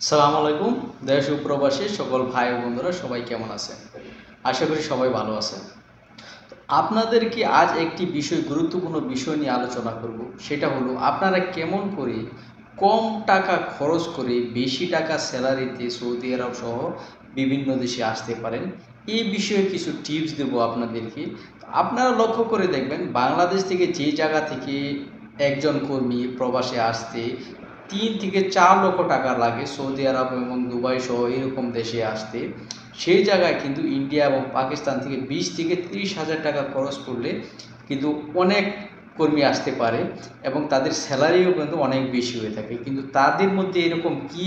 সালাম আলাইকুম। দেশ ও প্রবাসী সকল ভাই ও বন্ধুরা সবাই কেমন আছেন? আশা করি সবাই ভালো আছেন। আপনাদেরকে আজ একটি গুরুত্বপূর্ণ বিষয় নিয়ে আলোচনা করব। সেটা হলো আপনারা কেমন করে কম টাকা খরচ করে বেশি টাকা স্যালারিতে সৌদি আরব সহ বিভিন্ন দেশে আসতে পারেন। এই বিষয়ে কিছু টিপস দেব আপনাদেরকে। আপনারা লক্ষ্য করে দেখবেন বাংলাদেশ থেকে যে জায়গা থেকে একজন কর্মী প্রবাসে আসতে 3 থেকে 4 লক্ষ টাকা লাগে সৌদি আরব এবং দুবাই সহ এরকম দেশে আসতে, সেই জায়গায় কিন্তু ইন্ডিয়া এবং পাকিস্তান থেকে 20 থেকে 30 হাজার টাকা খরচ করলে কিন্তু অনেক কর্মী আসতে পারে এবং তাদের স্যালারিও কিন্তু অনেক বেশি হয়ে থাকে। কিন্তু তাদের মধ্যে এরকম কি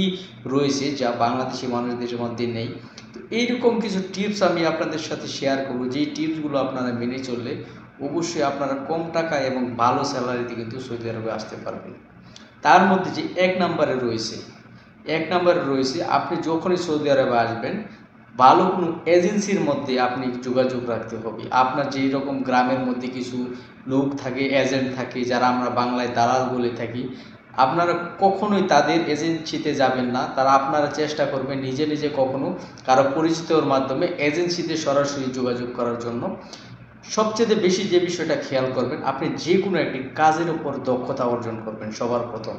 রয়েছে যা বাংলাদেশি মানুষদের মধ্যে নেই? তো এইরকম কিছু টিপস আমি আপনাদের সাথে শেয়ার করব, যেই টিপসগুলো আপনারা মেনে চললে অবশ্যই আপনারা কম টাকায় এবং ভালো স্যালারিতে কিন্তু সৌদি আরবে আসতে পারবেন। তার মধ্যে যে এক নম্বরে রয়েছে আপনি যখনই সৌদি আরবে আসবেন ভালো কোনো এজেন্সির মধ্যে আপনি যোগাযোগ রাখতে হবে। আপনার যেই রকম গ্রামের মধ্যে কিছু লোক থাকে, এজেন্ট থাকে, যারা আমরা বাংলায় দালাল বলে থাকি, আপনারা কখনোই তাদের এজেন্সিতে যাবেন না। আপনারা চেষ্টা করবেন নিজে নিজে কখনো কারো পরিচিতর মাধ্যমে এজেন্সিতে সরাসরি যোগাযোগ করার জন্য। সবচেয়ে বেশি যে বিষয়টা খেয়াল করবেন, আপনি যে কোনো একটি কাজের উপর দক্ষতা অর্জন করবেন। সবার প্রথম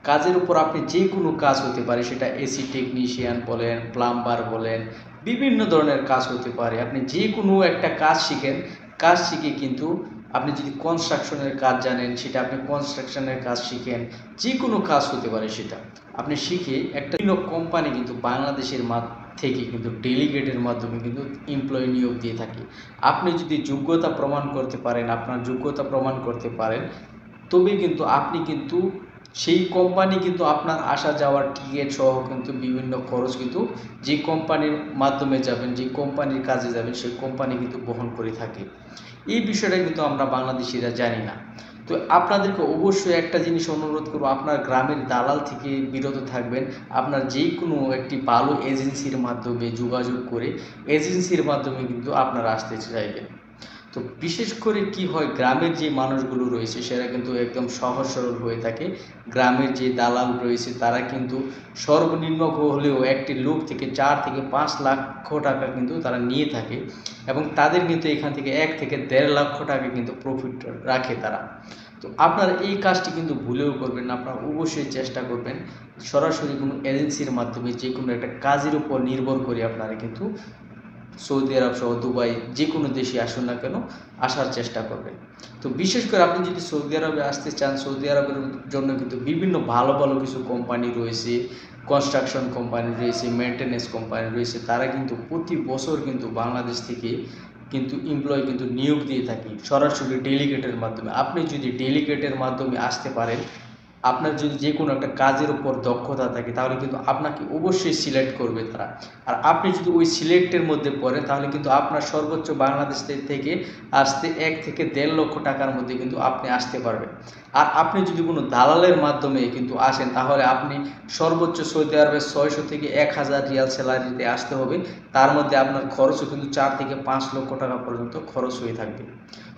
কাজের উপর আপনি যে কোনো কাজ হতে পারে, সেটা এসি টেকনিশিয়ান বলেন, প্লাম্বার বলেন, বিভিন্ন ধরনের কাজ হতে পারে। আপনি যে কোনো একটা কাজ শিখেন, কাজ শিখে কিন্তু আপনি যদি কনস্ট্রাকশনের কাজ জানেন সেটা আপনি কনস্ট্রাকশনের কাজ শিখেন। যে কোনো কাজ হতে পারে সেটা আপনি শিখে একটা কোম্পানি কিন্তু বাংলাদেশের থেকে কিন্তু ডেলিগেটের মাধ্যমে কিন্তু এমপ্লয়ি নিয়োগ দিয়ে থাকে। আপনি যদি যোগ্যতা প্রমাণ করতে পারেন, আপনার যোগ্যতা প্রমাণ করতে পারেন, তবে কিন্তু আপনি কিন্তু সেই কোম্পানি কিন্তু আপনার আসা যাওয়ার টিকিট সহ কিন্তু বিভিন্ন খরচ কিন্তু যে কোম্পানির মাধ্যমে যাবেন, যে কোম্পানির কাজে যাবেন, সেই কোম্পানি কিন্তু বহন করে থাকে। এই বিষয়টা কিন্তু আমরা বাংলাদেশিরা জানি না। তো আপনাদেরকে অবশ্যই একটা জিনিস অনুরোধ করব, আপনার গ্রামের দালাল থেকে বিরত থাকবেন। আপনার যে কোনো একটি ভালো এজেন্সির মাধ্যমে যোগাযোগ করে এজেন্সির মাধ্যমে কিন্তু আপনারা আসতে চাইবেন। তো বিশেষ করে কি হয়, গ্রামের যে মানুষগুলো রয়েছে সেটা কিন্তু একদম সহজ সরল হয়ে থাকে। গ্রামের যে দালাল রয়েছে তারা কিন্তু সর্বনিম্ন হলেও একটি লোক থেকে 4 থেকে 5 লক্ষ টাকা কিন্তু তারা নিয়ে থাকে এবং তাদের কিন্তু এখান থেকে 1 থেকে 1.5 লক্ষ টাকা কিন্তু প্রফিট রাখে তারা। তো আপনারা এই কাজটি কিন্তু ভুলেও করবেন না। আপনারা অবশ্যই চেষ্টা করবেন সরাসরি কোনো এজেন্সির মাধ্যমে যে কোনো একটা কাজের উপর নির্ভর করে আপনারা কিন্তু সৌদি আরব সহ দুবাই যে কোনো দেশে আসুন না কেন আসার চেষ্টা করবেন। তো বিশেষ করে আপনি যদি সৌদি আরবে আসতে চান, সৌদি আরবের জন্য কিন্তু বিভিন্ন ভালো ভালো কিছু কোম্পানি রয়েছে, কনস্ট্রাকশন কোম্পানি রয়েছে, মেনটেন্যান্স কোম্পানি রয়েছে। তারা কিন্তু প্রতি বছর কিন্তু বাংলাদেশ থেকে কিন্তু এমপ্লয়ি কিন্তু নিয়োগ দিয়ে থাকি সরাসরি ডেলিগেটের মাধ্যমে। আপনি যদি ডেলিগেটের মাধ্যমে আসতে পারেন, আপনার যদি যে কোনো একটা কাজের উপর দক্ষতা থাকে, তাহলে কিন্তু আপনাকে অবশ্যই সিলেক্ট করবে তারা। আর আপনি যদি ওই সিলেক্টের মধ্যে পড়েন, তাহলে কিন্তু আপনার সর্বোচ্চ বাংলাদেশ থেকে আসতে 1 থেকে 1.5 লক্ষ টাকার মধ্যে কিন্তু আপনি আসতে পারবেন। আর আপনি যদি কোনো দালালের মাধ্যমে কিন্তু আসেন, তাহলে আপনি সর্বোচ্চ সৌদি আরবের 600 থেকে 1000 রিয়াল স্যালারিতে আসতে হবে। তার মধ্যে আপনার খরচও কিন্তু 4 থেকে 5 লক্ষ টাকা পর্যন্ত খরচ হয়ে থাকবে।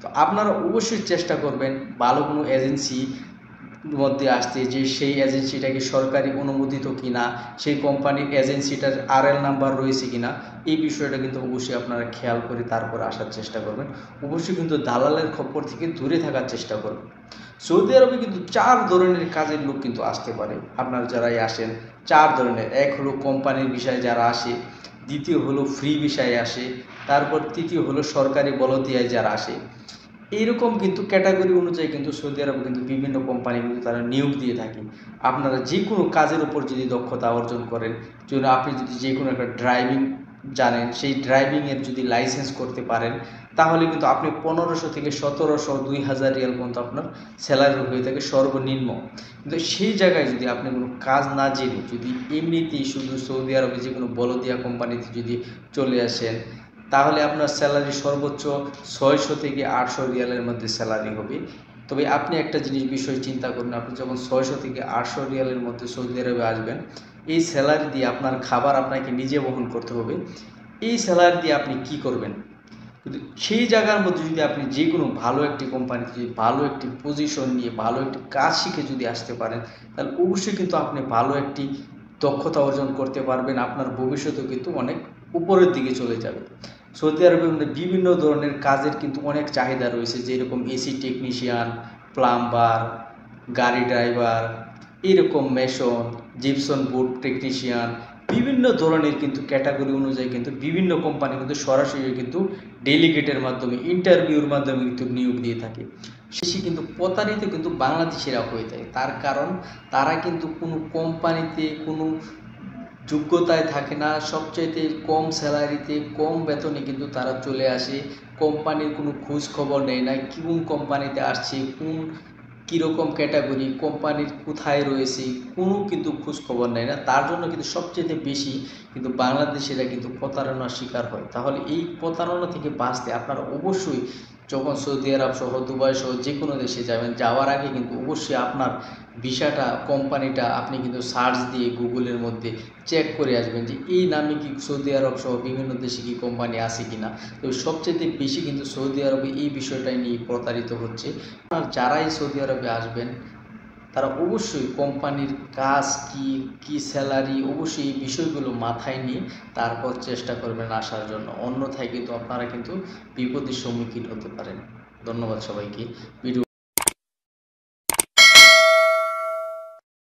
তো আপনারা অবশ্যই চেষ্টা করবেন ভালো কোনো এজেন্সি মধ্যে আসতে, যে সেই এজেন্সিটাকে সরকারি অনুমোদিত কিনা, সেই কোম্পানির এজেন্সিটার আরএল নাম্বার রয়েছে কিনা, এই বিষয়টা কিন্তু অবশ্যই আপনারা খেয়াল করে তারপর আসার চেষ্টা করবেন। অবশ্যই কিন্তু দালালের খপ্পর থেকে দূরে থাকার চেষ্টা করবেন। সৌদি আরবে কিন্তু 4 ধরনের কাজের লোক কিন্তু আসতে পারে। আপনারা যারাই আসেন 4 ধরনের, এক হলো কোম্পানির বিষয়ে যারা আসে, দ্বিতীয় হলো ফ্রি বিষয়ে আসে, তারপর তৃতীয় হলো সরকারি বলদিয়ায় যারা আসে। এইরকম কিন্তু ক্যাটাগরি অনুযায়ী কিন্তু সৌদি আরবে কিন্তু বিভিন্ন কোম্পানি কিন্তু তারা নিয়োগ দিয়ে থাকে। আপনারা যে কোনো কাজের উপর যদি দক্ষতা অর্জন করেন, জন্য আপনি যদি যে কোনো একটা ড্রাইভিং জানেন, সেই ড্রাইভিংয়ের যদি লাইসেন্স করতে পারেন, তাহলে কিন্তু আপনি 1500 থেকে 1700 2000 রিয়াল পর্যন্ত আপনার স্যালারি হয়ে থাকে সর্বনিম্ন। কিন্তু সেই জায়গায় যদি আপনি কোনো কাজ না জেনে যদি এমনিতেই শুধু সৌদি আরবে যে কোনো বলদিয়া কোম্পানিতে যদি চলে আসেন, তাহলে আপনার স্যালারি সর্বোচ্চ 600 থেকে 800 রিয়ালের মধ্যে স্যালারি হবে। তবে আপনি একটা বিষয় চিন্তা করুন, আপনি যখন 600 থেকে 800 রিয়ালের মধ্যে সৌদি আরবে আসবেন, এই স্যালারি দিয়ে আপনার খাবার আপনাকে নিজে বহন করতে হবে। এই স্যালারি দিয়ে আপনি কি করবেন? কিন্তু সেই জায়গার মধ্যে যদি আপনি যে কোনো ভালো একটি কোম্পানিতে যদি ভালো একটি পজিশন নিয়ে ভালো একটি কাজ শিখে যদি আসতে পারেন, তাহলে অবশ্যই কিন্তু আপনি ভালো একটি দক্ষতা অর্জন করতে পারবেন, আপনার ভবিষ্যতেও কিন্তু অনেক উপরের দিকে চলে যাবে। সৌদি আরবের মধ্যে বিভিন্ন ধরনের কাজের কিন্তু অনেক চাহিদা রয়েছে, যেরকম এসি টেকনিশিয়ান, প্লাম্বার, গাড়ি ড্রাইভার, এরকম মেশন, জিপসন বোর্ড টেকনিশিয়ান, বিভিন্ন ধরনের কিন্তু ক্যাটাগরি অনুযায়ী কিন্তু বিভিন্ন কোম্পানি কিন্তু সরাসরি কিন্তু ডেলিগেটের মাধ্যমে, ইন্টারভিউর মাধ্যমে কিন্তু নিয়োগ দিয়ে থাকে। বেশি কিন্তু প্রতারিত কিন্তু বাংলাদেশিরা হয়ে থাকে। তার কারণ তারা কিন্তু কোনো কোম্পানিতে কোনো যোগ্যতায় থাকে না, সবচাইতে কম স্যালারিতে কম বেতনে কিন্তু তারা চলে আসে। কোম্পানির কোনো খোঁজ খবর নেয় না, কোন কোম্পানিতে আসছে, কোন কীরকম ক্যাটাগরি, কোম্পানির কোথায় রয়েছে, কোনো কিন্তু খোঁজ খবর নেয় না। তার জন্য কিন্তু সবচেয়ে বেশি কিন্তু বাংলাদেশিরা কিন্তু প্রতারণার শিকার হয়। তাহলে এই প্রতারণা থেকে বাঁচতে আপনারা অবশ্যই যখন সৌদি আরব সহ দুবাই সহ যে কোনো দেশে যাবেন, যাওয়ার আগে কিন্তু অবশ্যই আপনার ভিসাটা, কোম্পানিটা আপনি কিন্তু সার্চ দিয়ে গুগলের মধ্যে চেক করে আসবেন যে এই নামে কি সৌদি আরব সহ বিভিন্ন দেশে কি কোম্পানি আছে কিনা। তো সবচেয়ে বেশি কিন্তু সৌদি আরবে এই বিষয়টাই নিয়ে প্রতারিত হচ্ছে। আর যারাই সৌদি আরবে আসবেন তারা অবশ্যই কোম্পানির কাজ কি, কি স্যালারি, অবশ্যই এই বিষয়গুলো মাথায় নিয়ে তারপর চেষ্টা করবেন আসার জন্য। অন্যথায় কিন্তু আপনারা কিন্তু বিপদের সম্মুখীন হতে পারেন। ধন্যবাদ সবাইকে। ভিডিও